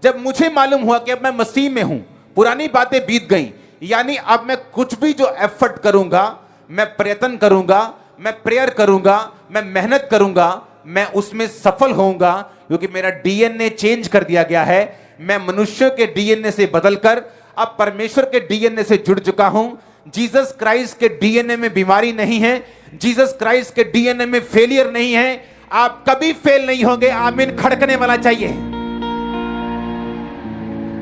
जब मुझे मालूम हुआ कि अब मैं मसीह में हूं, पुरानी बातें बीत गई, यानी अब मैं कुछ भी जो एफर्ट करूंगा, मैं प्रयत्न करूंगा, मैं प्रेयर करूंगा, मैं मेहनत करूंगा, मैं उसमें सफल होऊंगा, क्योंकि मेरा डीएनए चेंज कर दिया गया है। मैं मनुष्य के डीएनए से बदलकर अब परमेश्वर के डीएनए से जुड़ चुका हूं। जीसस क्राइस्ट के डीएनए में बीमारी नहीं है। जीसस क्राइस्ट के डीएनए में फेलियर नहीं है। आप कभी फेल नहीं होंगे। आमीन खड़कने वाला चाहिए।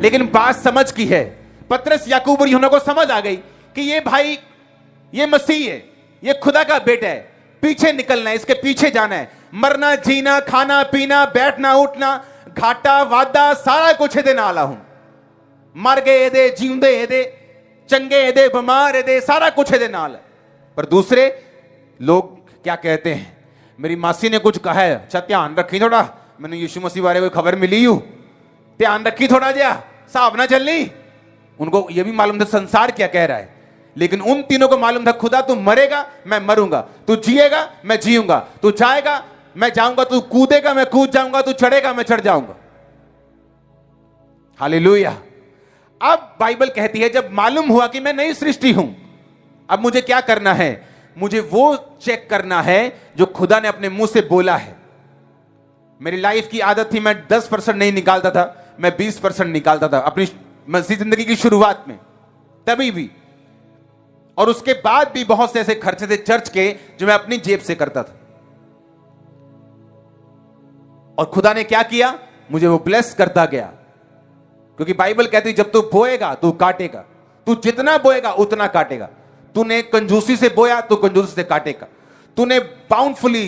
लेकिन बात समझ की है। पतरस, याकूब और यूहन्ना को समझ आ गई कि ये भाई, ये मसीह है, ये खुदा का बेटा है। पीछे निकलना है, इसके पीछे जाना है। मरना, जीना, खाना, पीना, बैठना, उठना, घाटा, वादा, सारा कुछ ਇਹਦੇ ਨਾਲ हूं। मर गए ਇਹਦੇ, जींदे ਇਹਦੇ, चंगे ਇਹਦੇ, बीमार ਇਹਦੇ, सारा कुछ ਇਹਦੇ ਨਾਲ है। पर दूसरे लोग क्या कहते हैं? मेरी मासी ने कुछ कहा है, अच्छा ध्यान रखी थोड़ा, मैंने यीशु मसीह बारे कोई खबर मिली हूं, ध्यान रखी थोड़ा जिहा, हिसाब ना चलनी। उनको यह भी मालूम था संसार क्या कह रहा है। लेकिन उन तीनों को मालूम था खुदा तू मरेगा मैं मरूंगा, तू जिएगा मैं जीऊंगा, तू जाएगा मैं जाऊंगा, तू कूदेगा मैं कूद जाऊंगा, तू चढ़ेगा मैं चढ़ जाऊंगा। हालेलुया। अब बाइबल कहती है जब मालूम हुआ कि मैं नई सृष्टि हूं, अब मुझे क्या करना है? मुझे वो चेक करना है जो खुदा ने अपने मुंह से बोला है। मेरी लाइफ की आदत थी, मैं 10% नहीं निकालता था, मैं 20% निकालता था अपनी मसीह जिंदगी की शुरुआत में, तभी भी। और उसके बाद भी बहुत से ऐसे खर्चे थे चर्च के जो मैं अपनी जेब से करता था। और खुदा ने क्या किया? मुझे वो ब्लेस करता गया। क्योंकि बाइबल कहती जब तू बोएगा तू काटेगा, तू जितना बोएगा उतना काटेगा। तूने कंजूसी से बोया तो कंजूसी से काटेगा। तूने बाउंडफुली,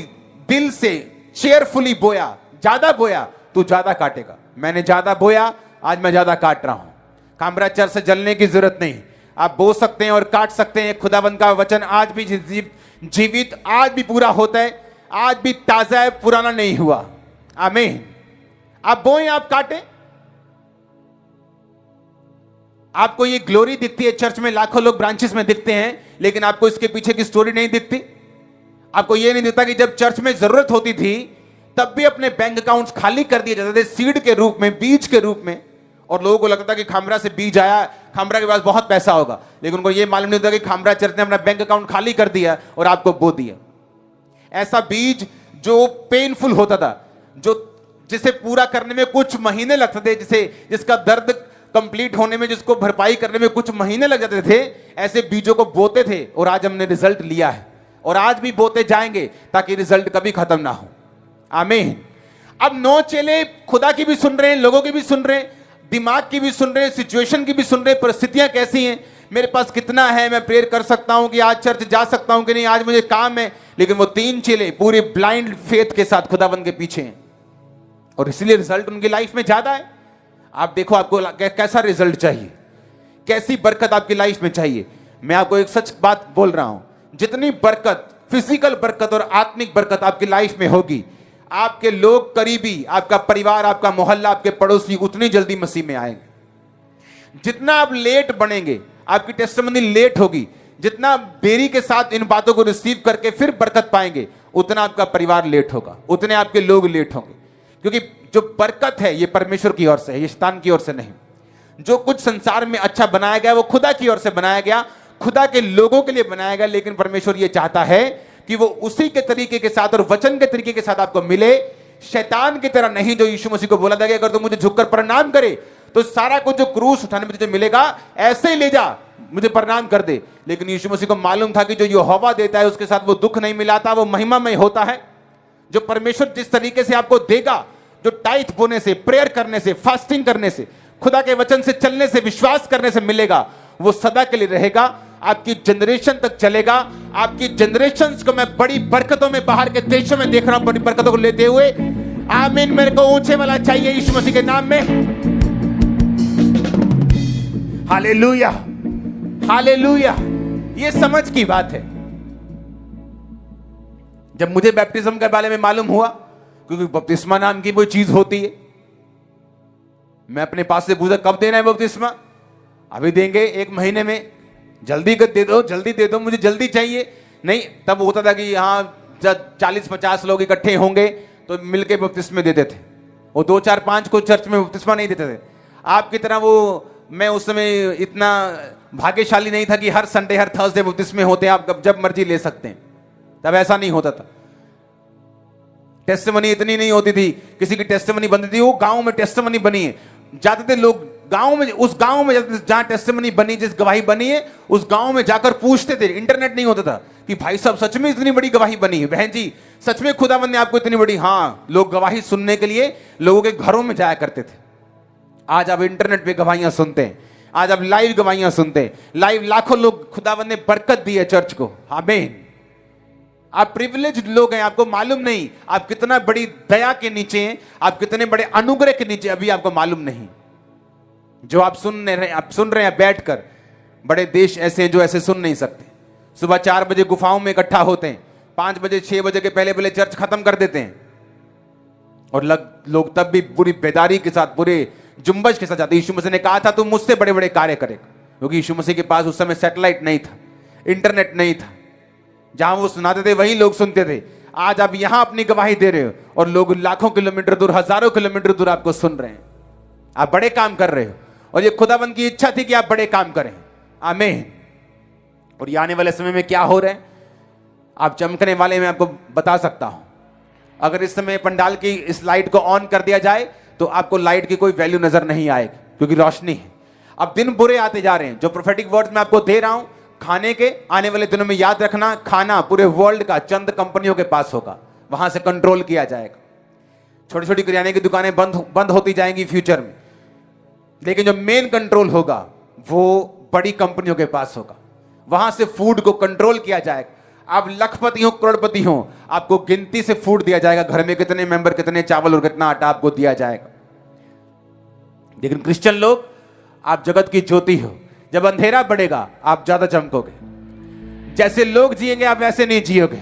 दिल से, चेयरफुली बोया, ज्यादा बोया तू ज्यादा काटेगा। मैंने ज्यादा बोया, आज मैं ज्यादा काट रहा हूं। कामरा चर्च से जलने की जरूरत नहीं, आप बो सकते हैं और काट सकते हैं। खुदाबंद का वचन आज भी जीवित, आज भी पूरा होता है, आज भी ताजा है, पुराना नहीं हुआ। आमीन। आप बोएं, आप काटें। आपको ये ग्लोरी दिखती है चर्च में, लाखों लोग ब्रांचेस में दिखते हैं, लेकिन आपको इसके पीछे की स्टोरी नहीं दिखती। आपको यह नहीं दिखता कि जब चर्च में जरूरत होती थी तब भी अपने बैंक अकाउंट्स खाली कर दिए जाते थे सीड के रूप में, बीज के रूप में, और लोगों को लगता था कि खामरा से बीज आया, खामरा के पास बहुत पैसा होगा, लेकिन उनको यह मालूम नहीं होता कि खामरा चर्च ने अपना बैंक अकाउंट खाली कर दिया और आपको बो दिया। ऐसा बीज जो पेनफुल होता था, जिसे पूरा करने में कुछ महीने लगते थे, जिसका दर्द कंप्लीट होने में, जिसको भरपाई करने में कुछ महीने लग जाते थे, ऐसे बीजों को बोते थे और आज हमने रिजल्ट लिया है और आज भी बोते जाएंगे ताकि रिजल्ट कभी खत्म ना हो। आमीन। अब 9 चेले खुदा की भी सुन रहे हैं, लोगों की भी सुन रहे हैं, दिमाग की भी सुन रहे हैं, सिचुएशन की भी सुन रहे हैं, परिस्थितियां कैसी हैं, मेरे पास कितना है, मैं प्रेयर कर सकता हूं कि आज चर्च जा सकता हूं कि नहीं, आज मुझे काम है। लेकिन वो 3 चेले पूरे ब्लाइंड फेथ के साथ खुदावंद के पीछे हैं और इसलिए रिजल्ट उनकी लाइफ में ज्यादा है। आप देखो आपको कैसा रिजल्ट चाहिए, कैसी बरकत आपकी लाइफ में चाहिए। मैं आपको एक सच बात बोल रहा हूं, जितनी बरकत, फिजिकल बरकत और आत्मिक बरकत आपकी लाइफ में होगी, आपके लोग करीबी, आपका परिवार, आपका मोहल्ला, आपके पड़ोसी उतनी जल्दी मसीह में आएंगे। जितना आप लेट बनेंगे, आपकी टेस्टिमनी लेट होगी, जितना देरी के साथ इन बातों को रिसीव करके फिर बरकत पाएंगे, उतना आपका परिवार लेट होगा, उतने आपके लोग लेट होंगे। क्योंकि जो बरकत है ये परमेश्वर की ओर से है, ये शैतान की ओर से नहीं। जो कुछ संसार में अच्छा बनाया गया वो खुदा की ओर से बनाया गया, खुदा के लोगों के लिए बनाया गया। लेकिन परमेश्वर ये चाहता है कि वो उसी के तरीके के साथ और वचन के तरीके के साथ आपको मिले, शैतान की तरह नहीं। जो यीशु मसीह को बोला था कि अगर तू मुझे झुककर प्रणाम करे तो सारा कुछ जो क्रूस उठाने में तुझे मिलेगा ऐसे ही ले जा, मुझे प्रणाम कर दे। लेकिन यीशु मसीह को मालूम था कि जो यहोवा देता है उसके साथ वो दुख नहीं मिलाता, वो महिमामय होता है। जो परमेश्वर जिस तरीके से आपको देगा, जो टाइट बोने से, प्रेयर करने से, फास्टिंग करने से, खुदा के वचन से चलने से, विश्वास करने से मिलेगा, वो सदा के लिए रहेगा, आपकी जनरेशन तक चलेगा। आपकी जनरेशंस को मैं बड़ी बरकतों में बाहर के देशों में देख रहा हूं, बड़ी बरकतों को लेते हुए। आमीन। मेरे को ऊंचे वाला चाहिए यीशु मसीह के नाम में। Hallelujah, hallelujah. ये समझ की बात है। जब मुझे बैप्टिज्म के बारे में मालूम हुआ, क्योंकि बपतिस्मा नाम की कोई चीज होती है, मैं अपने पास से पूछा कब देना है बपतिस्मा? अभी देंगे 1 महीने में, जल्दी कर दे दो, जल्दी दे दो, मुझे जल्दी चाहिए। नहीं, तब होता था कि हाँ 40-50 लोग इकट्ठे होंगे तो मिलके बपतिस्मे देते थे। वो 2-4-5 को चर्च में बपतिस्मा नहीं देते थे। आपकी तरह वो, मैं उस समय इतना भाग्यशाली नहीं था कि हर संडे हर थर्सडे बपतिस्मे होते हैं, आप जब मर्जी ले सकते हैं। तब ऐसा नहीं होता था। टेस्टिमनी इतनी नहीं होती थी, किसी की टेस्टिमनी बनती थी, वो गांव में टेस्टिमनी बनी है, जाते थे लोग गांव में, उस गांव में जहां टेस्टिमनी बनी, जिस गवाही बनी है उस गांव में जाकर पूछते थे। इंटरनेट नहीं होता था कि भाई साहब सच में इतनी बड़ी गवाही बनी है, बहन जी सच में खुदावंद ने आपको इतनी बड़ी। हाँ, लोग गवाही सुनने के लिए लोगों के घरों में जाया करते थे। आज आप इंटरनेट पे गवाहियां सुनते हैं, आज आप लाइव गवाहियां सुनते हैं, लाइव लाखों लोग खुदावंद ने बरकत दी है चर्च को। आमीन। आप प्रिविलेज्ड लोग हैं, आपको मालूम नहीं आप कितना बड़ी दया के नीचे हैं, आप कितने बड़े अनुग्रह के नीचे, अभी आपको मालूम नहीं। जो आप सुन रहे हैं बैठकर, बड़े देश ऐसे हैं जो ऐसे सुन नहीं सकते। सुबह 4 बजे गुफाओं में इकट्ठा होते हैं, 5 बजे 6 बजे के पहले चर्च खत्म कर देते हैं, और लोग तब भी पूरी बेदारी के साथ, पूरे जुम्बश के साथ जाते। यीशु मसीह ने कहा था तुम मुझसे बड़े बड़े कार्य करेगा, क्योंकि यीशु मसीह के पास उस समय सैटेलाइट नहीं था, इंटरनेट नहीं था। जहां वो सुनाते थे वही लोग सुनते थे। आज आप यहां अपनी गवाही दे रहे हो और लोग लाखों किलोमीटर दूर, हजारों किलोमीटर दूर आपको सुन रहे हैं। आप बड़े काम कर रहे हो और ये खुदाबंद की इच्छा थी कि आप बड़े काम करें। आमीन। और ये आने वाले समय में क्या हो रहा है आप चमकने वाले, मैं आपको बता सकता हूं। अगर इस समय पंडाल की इस लाइट को ऑन कर दिया जाए तो आपको लाइट की कोई वैल्यू नजर नहीं आएगी, क्योंकि रोशनी है। अब दिन बुरे आते जा रहे हैं। जो प्रोफेटिक वर्ड्स मैं आपको दे रहा हूं खाने के, आने वाले दिनों में याद रखना, खाना पूरे वर्ल्ड का चंद कंपनियों के पास होगा, वहां से कंट्रोल किया जाएगा। छोटी छोटी किराने की दुकानें बंद होती जाएंगी फ्यूचर में, लेकिन जो मेन कंट्रोल होगा वो बड़ी कंपनियों के पास होगा। वहां से फूड को कंट्रोल किया जाएगा। आप लखपति हो, करोड़पति हो, आपको गिनती से फूड दिया जाएगा, घर में कितने मेंबर, कितने चावल और कितना आटा आपको दिया जाएगा। लेकिन क्रिश्चियन लोग, आप जगत की ज्योति हो, जब अंधेरा बढ़ेगा आप ज्यादा चमकोगे। जैसे लोग जिएंगे आप वैसे नहीं जियोगे,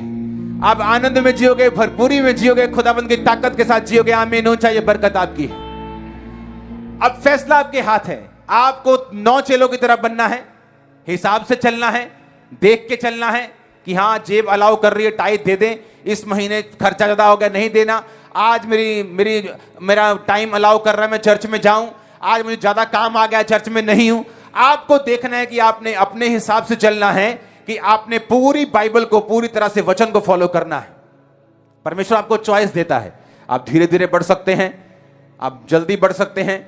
आप आनंद में जियोगे, भरपूरी में जियोगे, खुदाबंद की ताकत के साथ जियोगे। आमीन हो। चाहिए बरकत आपकी है। अब फैसला आपके हाथ है। आपको 9 चेलों की तरह बनना है, हिसाब से चलना है, देख के चलना है, कि हाँ जेब अलाउ कर रही है टाइट दे दें, इस महीने खर्चा ज्यादा हो गया नहीं देना, आज मेरा टाइम अलाउ कर रहा है मैं चर्च में जाऊं, आज मुझे ज्यादा काम आ गया चर्च में नहीं हूं। आपको देखना है कि आपने अपने हिसाब से चलना है, कि आपने पूरी बाइबल को, पूरी तरह से वचन को फॉलो करना है। परमेश्वर आपको चॉइस देता है, आप धीरे धीरे बढ़ सकते हैं, आप जल्दी बढ़ सकते हैं,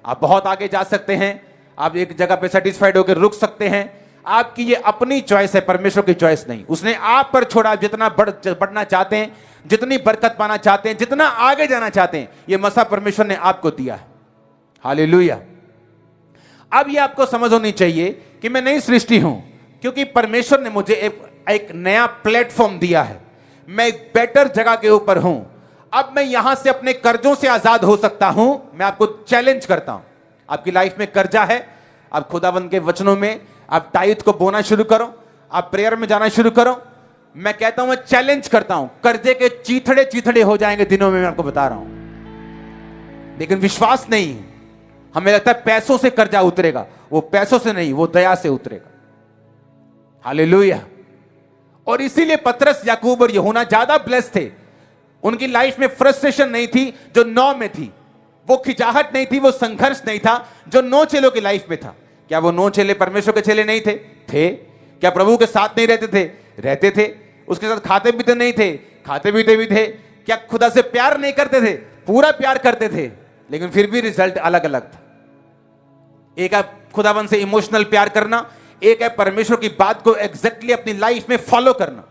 आप बहुत आगे जा सकते हैं, आप एक जगह पे सेटिस्फाइड होकर रुक सकते हैं। आपकी ये अपनी चॉइस है, परमेश्वर की चॉइस नहीं। उसने आप पर छोड़ा, जितना बढ़ना चाहते हैं, जितनी बरकत पाना चाहते हैं, जितना आगे जाना चाहते हैं, ये मसा परमेश्वर ने आपको दिया है। हालेलुया। अब ये आपको समझ होनी चाहिए कि मैं नई सृष्टि हूं, क्योंकि परमेश्वर ने मुझे एक नया प्लेटफॉर्म दिया है। मैं एक बेटर जगह के ऊपर हूं। अब मैं यहां से अपने कर्जों से आजाद हो सकता हूं। मैं आपको चैलेंज करता हूं, आपकी लाइफ में कर्जा है, आप खुदावंद के वचनों में आप टाइट को बोना शुरू करो, आप प्रेयर में जाना शुरू करो। मैं कहता हूं, मैं चैलेंज करता हूं, कर्जे के चीथड़े चीथड़े हो जाएंगे दिनों में, मैं आपको बता रहा हूं। लेकिन विश्वास नहीं, हमें लगता है पैसों से कर्जा उतरेगा, वो पैसों से नहीं, वो दया से उतरेगा। हालेलुया। और इसीलिए पतरस, याकूब और यूहन्ना ज्यादा ब्लेस थे। उनकी लाइफ में फ्रस्ट्रेशन नहीं थी जो 9 में थी, वो खिंचाहट नहीं थी, वो संघर्ष नहीं था जो 9 चेलों की लाइफ में था। क्या वो 9 चेले परमेश्वर के चेले नहीं थे? थे। क्या प्रभु के साथ नहीं रहते थे? रहते थे। उसके साथ खाते पीते नहीं थे? खाते पीते भी थे। क्या खुदा से प्यार नहीं करते थे? पूरा प्यार करते थे, लेकिन फिर भी रिजल्ट अलग अलग था। एक है खुदावन से इमोशनल प्यार करना, एक है परमेश्वर की बात को एग्जैक्टली अपनी लाइफ में फॉलो करना।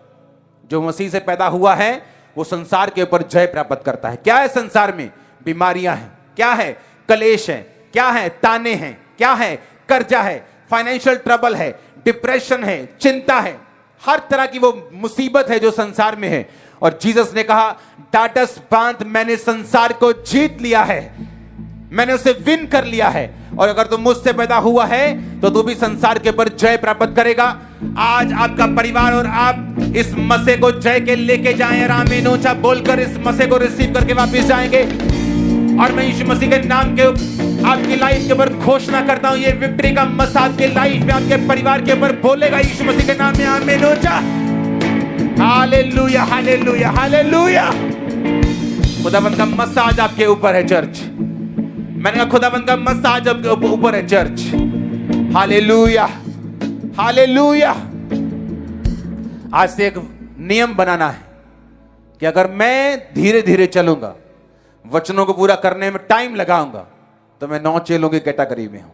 जो मसीह से पैदा हुआ है वो संसार के ऊपर जय प्राप्त करता है। क्या है संसार में? बीमारियां हैं, क्या है? कलेश है, क्या है? ताने हैं, क्या है? कर्जा है, फाइनेंशियल ट्रबल है, डिप्रेशन है, चिंता है, हर तरह की वो मुसीबत है जो संसार में है। और जीसस ने कहा, टाटस बांध, मैंने संसार को जीत लिया है, मैंने उसे विन कर लिया है। और अगर तुम मुझसे पैदा हुआ है तो तू भी संसार के ऊपर जय प्राप्त करेगा। आज आपका परिवार और आप इस मसे को जय के लेके जाएं और आमीन ऊंचा बोलकर इस मसे को रिसीव करके वापस जाएंगे। और मैं यीशु मसीह के नाम के आपकी लाइफ के ऊपर घोषणा करता हूं, ये विक्ट्री का मसा आपके लाइफ में, आपके परिवार के ऊपर बोलेगा यीशु मसीह के नाम में, आमीन ऊंचा। Hallelujah, hallelujah, hallelujah. खुदावंद का मसा आज आपके ऊपर है चर्च। मैंने कहा खुदावंद का मसा आज आपके ऊपर है चर्च। Hallelujah, hallelujah. आज से एक नियम बनाना है कि अगर मैं धीरे धीरे चलूंगा, वचनों को पूरा करने में टाइम लगाऊंगा, तो मैं 9 चेलों की कैटेगरी में हूं।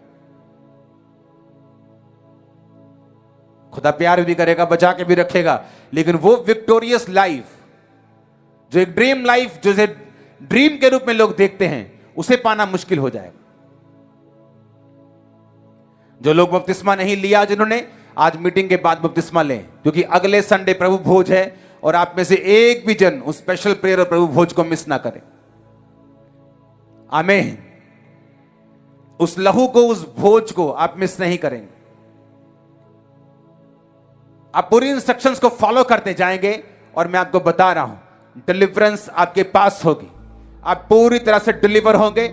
खुदा प्यार भी करेगा, बचा के भी रखेगा, लेकिन वो विक्टोरियस लाइफ, जो एक ड्रीम लाइफ, जो ड्रीम के रूप में लोग देखते हैं, उसे पाना मुश्किल हो जाएगा। जो लोग बपतिस्मा नहीं लिया, जिन्होंने, आज मीटिंग के बाद बपतिस्मा लें, क्योंकि अगले संडे प्रभु भोज है और आप में से एक भी जन उस स्पेशल प्रेयर और प्रभु भोज को मिस ना करें। आमीन। उस लहू को, उस भोज को आप मिस नहीं करेंगे। आप पूरी इंस्ट्रक्शंस को फॉलो करते जाएंगे और मैं आपको बता रहा हूं, डिलीवरेंस आपके पास होगी, आप पूरी तरह से डिलीवर होंगे।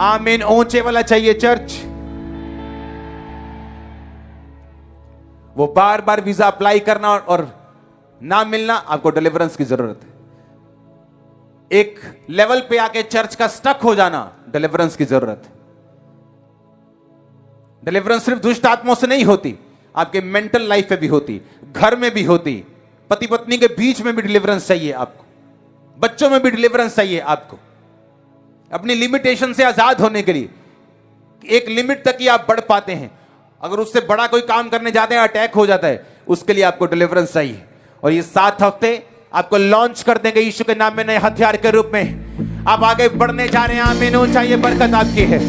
आमीन। ऊंचे वाला चाहिए चर्च। वो बार बार वीजा अप्लाई करना और ना मिलना, आपको डिलीवरेंस की जरूरत है। एक लेवल पे आके चर्च का स्टक हो जाना, डिलीवरेंस की जरूरत है। डिलीवरेंस सिर्फ दुष्ट आत्माओं से नहीं होती, आपके मेंटल लाइफ पे भी होती, घर में भी होती, पति पत्नी के बीच में भी डिलीवरेंस चाहिए आपको, बच्चों में भी डिलीवरेंस चाहिए आपको। अपनी लिमिटेशन से आजाद होने के लिए एक लिमिट तक ही आप बढ़ पाते हैं। अगर उससे बड़ा कोई काम करने जाते हैं, अटैक हो जाता है, उसके लिए आपको डिलीवरेंस चाहिए। और ये 7 हफ्ते आपको लॉन्च कर देंगे यीशु के नाम में, नए हथियार के रूप में आप आगे बढ़ने जा रहे हैं। आमीन ऊंचा, ये बरकत आपकी है।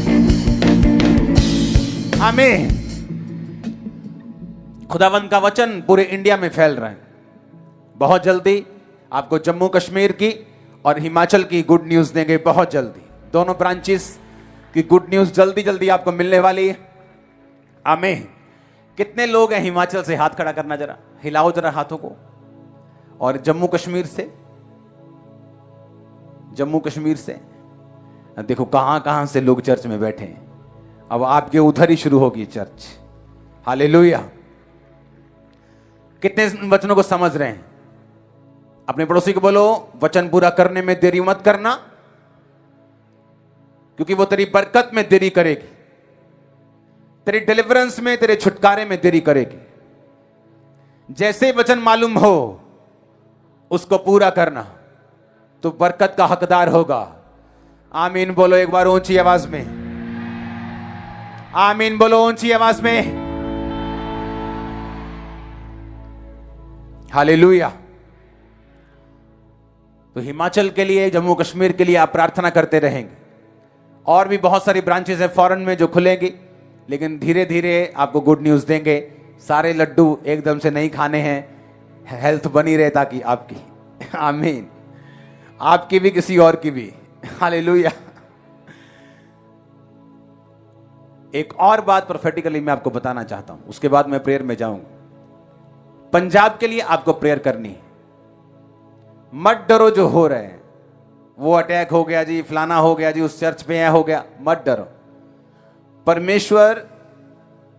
आमीन। खुदावंद का वचन पूरे इंडिया में फैल रहा है। बहुत जल्दी आपको जम्मू कश्मीर की और हिमाचल की गुड न्यूज देंगे, बहुत जल्दी। दोनों ब्रांचेस की गुड न्यूज जल्दी जल्दी आपको मिलने वाली है। आमीन। कितने लोग हैं हिमाचल से? हाथ खड़ा करना जरा, हिलाओ जरा हाथों को। और जम्मू कश्मीर से, जम्मू कश्मीर से देखो कहां कहां से लोग चर्च में बैठे हैं। अब आपके उधर ही शुरू होगी चर्च। हालेलुया। कितने इन वचनों को समझ रहे हैं? अपने पड़ोसी को बोलो, वचन पूरा करने में देरी मत करना, क्योंकि वो तेरी बरकत में देरी करेगी, तेरी डिलीवरेंस में, तेरे छुटकारे में देरी करेगी। जैसे वचन मालूम हो उसको पूरा करना, तो बरकत का हकदार होगा। आमीन बोलो एक बार ऊंची आवाज में, आमीन बोलो ऊंची आवाज में। हालेलुया। तो हिमाचल के लिए, जम्मू कश्मीर के लिए आप प्रार्थना करते रहेंगे। और भी बहुत सारी ब्रांचेस है फॉरेन में जो खुलेंगी, लेकिन धीरे धीरे आपको गुड न्यूज देंगे। सारे लड्डू एकदम से नहीं खाने हैं, हेल्थ बनी रहे ताकि आपकी, आमीन, आपकी भी किसी और की भी। हालेलुया। एक और बात प्रोफेटिकली मैं आपको बताना चाहता हूं, उसके बाद मैं प्रेयर में जाऊंगा। पंजाब के लिए आपको प्रेयर करनी है। मत डरो जो हो रहे हैं, वो अटैक हो गया जी, फलाना हो गया जी, उस चर्च पे हो गया, मत डरो। परमेश्वर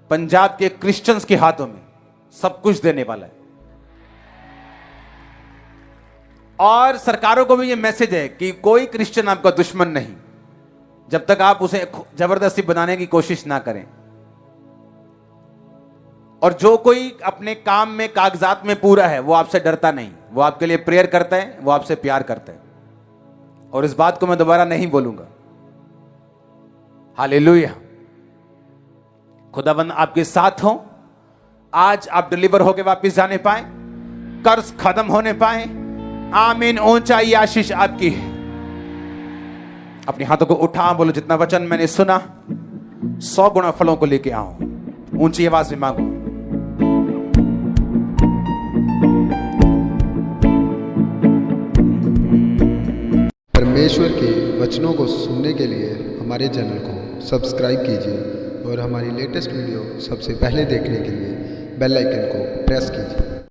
पंजाब के क्रिश्चियंस के हाथों में सब कुछ देने वाला है। और सरकारों को भी ये मैसेज है कि कोई क्रिश्चियन आपका दुश्मन नहीं, जब तक आप उसे जबरदस्ती बनाने की कोशिश ना करें। और जो कोई अपने काम में, कागजात में पूरा है, वो आपसे डरता नहीं, वो आपके लिए प्रेयर करता है, वो आपसे प्यार करता है। और इस बात को मैं दोबारा नहीं बोलूंगा। हालेलुया। खुदावंद आपके साथ हो। आज आप डिलीवर होके वापस जाने पाए, कर्ज खत्म होने पाए। आमीन। ऊंचाई आशीष आपकी है। अपने हाथों को उठा, बोलो जितना वचन मैंने सुना 100 गुना फलों को लेके आओ। ऊंची आवाज में मांगो। परमेश्वर के वचनों को सुनने के लिए हमारे चैनल को सब्सक्राइब कीजिए और हमारी लेटेस्ट वीडियो सबसे पहले देखने के लिए बेल आइकन को प्रेस कीजिए।